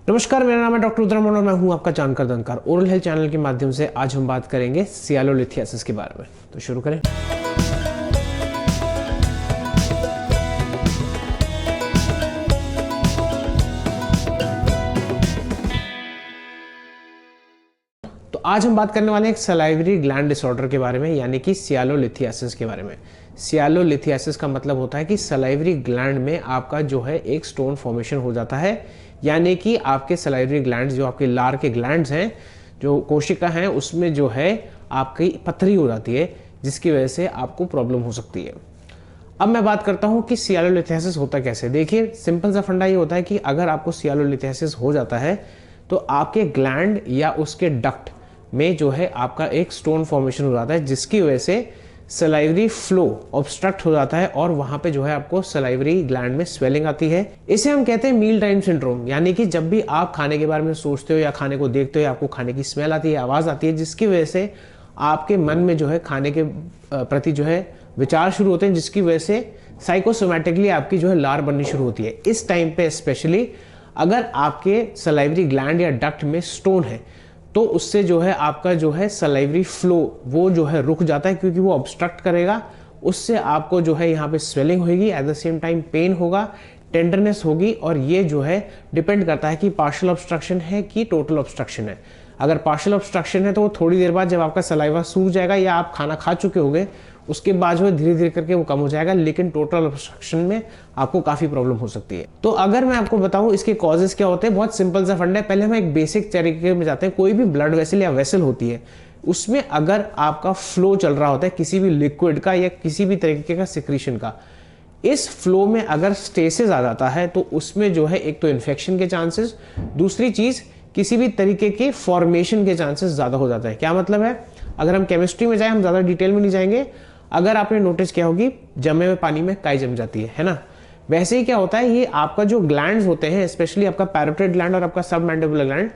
नमस्कार, मेरा नाम है डॉक्टर रुद्रमन और मैं हूं आपका जानकार दंकार। ओरल हेल्थ चैनल के माध्यम से आज हम बात करेंगे सियालोलिथियासिस के बारे में। तो शुरू करें। तो आज हम बात करने वाले हैं एक सलाइवरी ग्लैंड डिसऑर्डर के बारे में, यानी कि सियालोलिथियासिस के बारे में। सियालोलिथियासिस का मतलब होता है कि सलाइवरी ग्लैंड में आपका जो है एक स्टोन फॉर्मेशन हो जाता है, यानी कि आपके सलाइवरी ग्लैंड्स जो आपके लार के ग्लैंड्स हैं, जो कोशिका हैं, उसमें जो है आपकी पथरी हो जाती है, जिसकी वजह से आपको प्रॉब्लम हो सकती है। अब मैं बात करता हूं कि सियालोलिथियासिस होता कैसे। देखिए, सिंपल सा फंडा ये होता है कि अगर आपको सियालोलिथियासिस हो जाता है तो आपके ग्लैंड या उसके डक्ट में जो है आपका एक स्टोन फॉर्मेशन हो जाता है, जिसकी वजह से सलाइवरी फ्लो ऑब्स्ट्रक्ट हो जाता है और वहां पे जो है आपको सलाइवरी ग्लैंड में स्वेलिंग आती है। इसे हम कहते हैं मील टाइम सिंड्रोम, यानी कि जब भी आप खाने के बारे में सोचते हो या खाने को देखते हो या आपको खाने की स्मेल आती है, आवाज आती है, जिसकी वजह से आपके मन में जो है खाने के प्रति जो है विचार शुरू होते हैं, जिसकी वजह से साइकोसोमैटिकली आपकी जो है लार बननी शुरू होती है। इस टाइम पे स्पेशली अगर आपके सलाइवरी ग्लैंड या डक्ट में स्टोन है तो उससे जो है आपका जो है सलाइवरी फ्लो वो जो है रुक जाता है, क्योंकि वो ऑब्स्ट्रक्ट करेगा। उससे आपको जो है यहाँ पे स्वेलिंग होगी, at the same time pain होगा, टेंडरनेस होगी, और ये जो है डिपेंड करता है कि पार्शियल ऑब्स्ट्रक्शन है कि टोटल ऑब्स्ट्रक्शन है। अगर पार्शियल ऑब्स्ट्रक्शन है तो वो थोड़ी देर बाद जब आपका सलाइवा सूख जाएगा या आप खाना खा चुके होंगे, उसके बाद जो है धीरे धीरे करके वो कम हो जाएगा, लेकिन टोटल ऑब्स्ट्रक्शन में आपको काफी प्रॉब्लम हो सकती है। तो अगर मैं आपको बताऊं इसके कॉजेस क्या होते हैं, बहुत सिंपल सा फंड है। पहले हम एक बेसिक तरीके में जाते हैं। कोई भी ब्लड वेसल या वेसल होती है, उसमें अगर आपका फ्लो चल रहा होता है किसी भी लिक्विड का या किसी भी तरीके का सिक्रीशन का, इस फ्लो में अगर स्टेसिस आ जाता है तो उसमें जो है एक तो इन्फेक्शन के चांसेस, दूसरी चीज किसी भी तरीके के फॉर्मेशन के चांसेस ज्यादा हो जाते हैं। क्या मतलब है, अगर हम केमिस्ट्री में जाए, हम ज्यादा डिटेल में नहीं जाएंगे, अगर आपने नोटिस किया होगी जमे हुए पानी में काई जम जाती है ना, वैसे ही क्या होता है, ये आपका जो ग्लैंड्स होते हैं, स्पेशली आपका पैरोटिड ग्लैंड और आपका सबमैंडिबुलर ग्लैंड,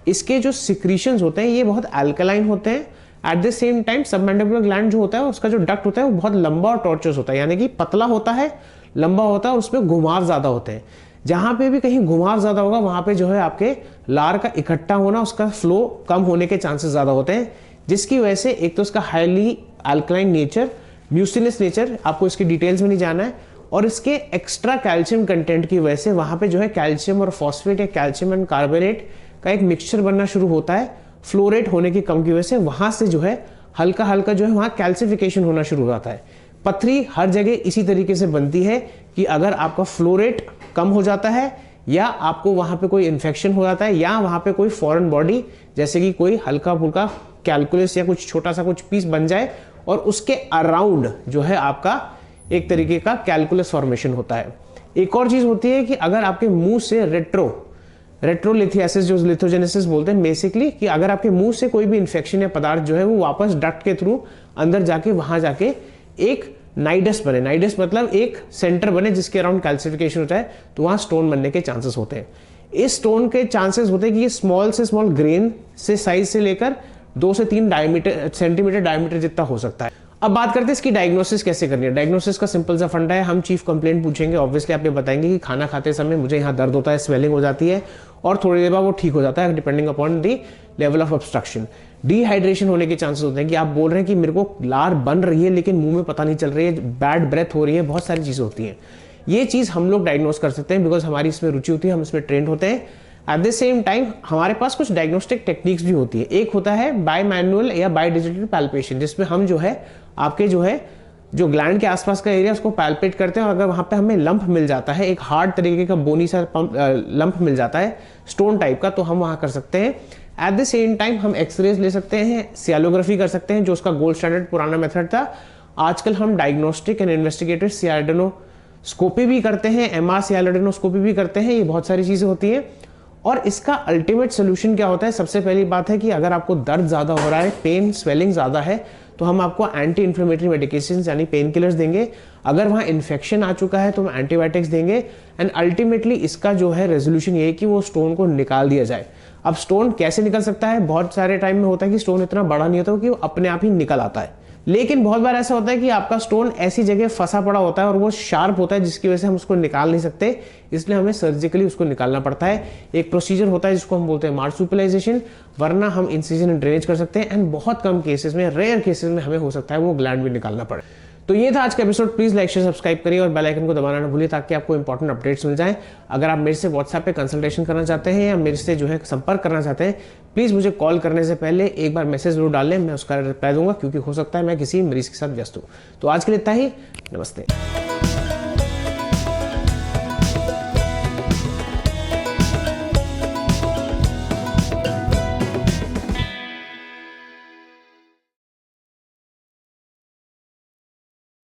इसके जो सिक्रीशंस होते हैं ये बहुत अल्कलाइन होते हैं। Eight the same time submandibular gland जो होता है उसका जो डक्ट होता है वो बहुत लंबा और टॉर्चस होता है, यानी कि पतला होता है, लंबा होता है और उसमें घुमाव ज्यादा होते हैं। जहां पे भी कहीं घुमाव ज्यादा होगा वहां पे जो है आपके लार का इकट्ठा होना, उसका फ्लो कम होने के चांसेस ज्यादा होते हैं, जिसकी वजह से एक तो उसका highly alkaline nature, mucinous nature, आपको इसकी डिटेल्स में नहीं जाना है, और इसके एक्स्ट्रा कैल्शियम कंटेंट की वजह से वहां पे जो है कैल्शियम और फॉस्फेट या कैल्शियम एंड कार्बोनेट का एक मिक्सचर बनना शुरू होता है। फ्लोरेट होने की कम की वजह से वहां से जो है हल्का हल्का जो है वहां कैल्सिफिकेशन होना शुरू हो जाता है। पथरी हर जगह इसी तरीके से बनती है कि अगर आपका फ्लोरेट कम हो जाता है या आपको वहां पे कोई इन्फेक्शन हो जाता है या वहां पे कोई फॉरेन बॉडी जैसे कि कोई हल्का फुल्का कैलकुलस या कुछ छोटा सा कुछ पीस बन जाए और उसके अराउंड जो है आपका एक तरीके का कैलकुलस फॉर्मेशन होता है। एक और चीज होती है कि अगर आपके मुंह से रेट्रोलिथियासिस जो लिथोजेनेसिस बोलते हैं बेसिकली, कि अगर आपके मुंह से कोई भी इंफेक्शन या पदार्थ जो है वो वापस डक्ट के थ्रू अंदर जाके वहां जाके एक नाइडस बने, नाइडस मतलब एक सेंटर बने जिसके अराउंड कैल्सिफिकेशन होता है, तो वहां स्टोन बनने के चांसेस होते हैं। इस स्टोन के चांसेस होते हैं कि ये स्मॉल से स्मॉल ग्रेन से साइज से लेकर 2 से 3 सेंटीमीटर डायमीटर जितना हो सकता है। अब बात करते हैं इसकी डायग्नोसिस कैसे करनी है। डायग्नोसिस का सिंपल सा फंडा है, हम चीफ कंप्लेंट पूछेंगे, ऑब्वियसली आप ये बताएंगे कि खाना खाते समय मुझे यहाँ दर्द होता है, स्वेलिंग हो जाती है, और थोड़ी देर बाद वो ठीक हो जाता है depending upon the level of obstruction. Dehydration होने के चांसेस होते हैं कि आप बोल रहे हैं कि मेरे को लार बन रही है लेकिन मुंह में पता नहीं चल रही है, बैड ब्रेथ हो रही है, बहुत सारी चीजें होती हैं। ये चीज हम लोग डायग्नोस कर सकते हैं बिकॉज हमारी इसमें रुचि होती है, हम इसमें ट्रेंड होते हैं। एट द सेम टाइम हमारे पास कुछ डायग्नोस्टिक टेक्निक्स भी होती है। एक होता है बाय मैनुअल या बाय डिजिटल पैल्पेशन, जिसमें हम जो है आपके जो ग्लैंड के आसपास का एरिया उसको पैल्पेट करते हैं, और अगर वहां पे हमें लंप मिल जाता है, एक हार्ड तरीके का बोनी सा लंप मिल जाता है स्टोन टाइप का, तो हम वहां कर सकते हैं। एट द सेम टाइम हम एक्सरेज ले सकते हैं, सियालोग्राफी कर सकते हैं, जो उसका गोल्ड स्टैंडर्ड पुराना मेथड था। आजकल हम डायग्नोस्टिक एंड इन्वेस्टिगेटिव सियालोडेनोस्कोपी भी करते हैं, एमआर सियालोडेनोस्कोपी भी करते हैं, ये बहुत सारी चीजें होती हैं। और इसका अल्टीमेट सोल्यूशन क्या होता है, सबसे पहली बात है कि अगर आपको दर्द ज्यादा हो रहा है, पेन स्वेलिंग ज्यादा है, तो हम आपको एंटी इन्फ्लेमेटरी मेडिकेशंस यानी पेन किलर्स देंगे। अगर वहां इन्फेक्शन आ चुका है तो हम एंटीबायोटिक्स देंगे, एंड अल्टीमेटली इसका जो है रेजोल्यूशन ये है कि वो स्टोन को निकाल दिया जाए। अब स्टोन कैसे निकल सकता है, बहुत सारे टाइम में होता है कि स्टोन इतना बड़ा नहीं होता कि वो अपने आप ही निकल आता है, लेकिन बहुत बार ऐसा होता है कि आपका स्टोन ऐसी जगह फंसा पड़ा होता है और वो शार्प होता है जिसकी वजह से हम उसको निकाल नहीं सकते, इसलिए हमें सर्जिकली उसको निकालना पड़ता है। एक प्रोसीजर होता है जिसको हम बोलते हैं मार्सुपिलाइजेशन, वरना हम इंसिजन एंड ड्रेनेज कर सकते हैं। एंड बहुत कम केसेस में, रेयर केसेस में हमें हो सकता है वो ग्लैंड भी निकालना पड़े। तो ये था आज का episode. Please like share subscribe करिए और बेल आइकन को दबाना ना भूलिए ताकि आपको इंपॉर्टेंट अपडेट्स मिल जाएं। अगर आप मेरे से व्हाट्सएप पे कंसल्टेशन करना चाहते हैं या मेरे से जो है संपर्क करना चाहते हैं, प्लीज मुझे कॉल करने से पहले एक बार मैसेज जरूर डाल लें, मैं उसका रिप्लाई दूंगा, क्योंकि हो सकता है मैं किसी मरीज के साथ व्यस्त हूँ। तो आज के लिए इतना ही, नमस्ते।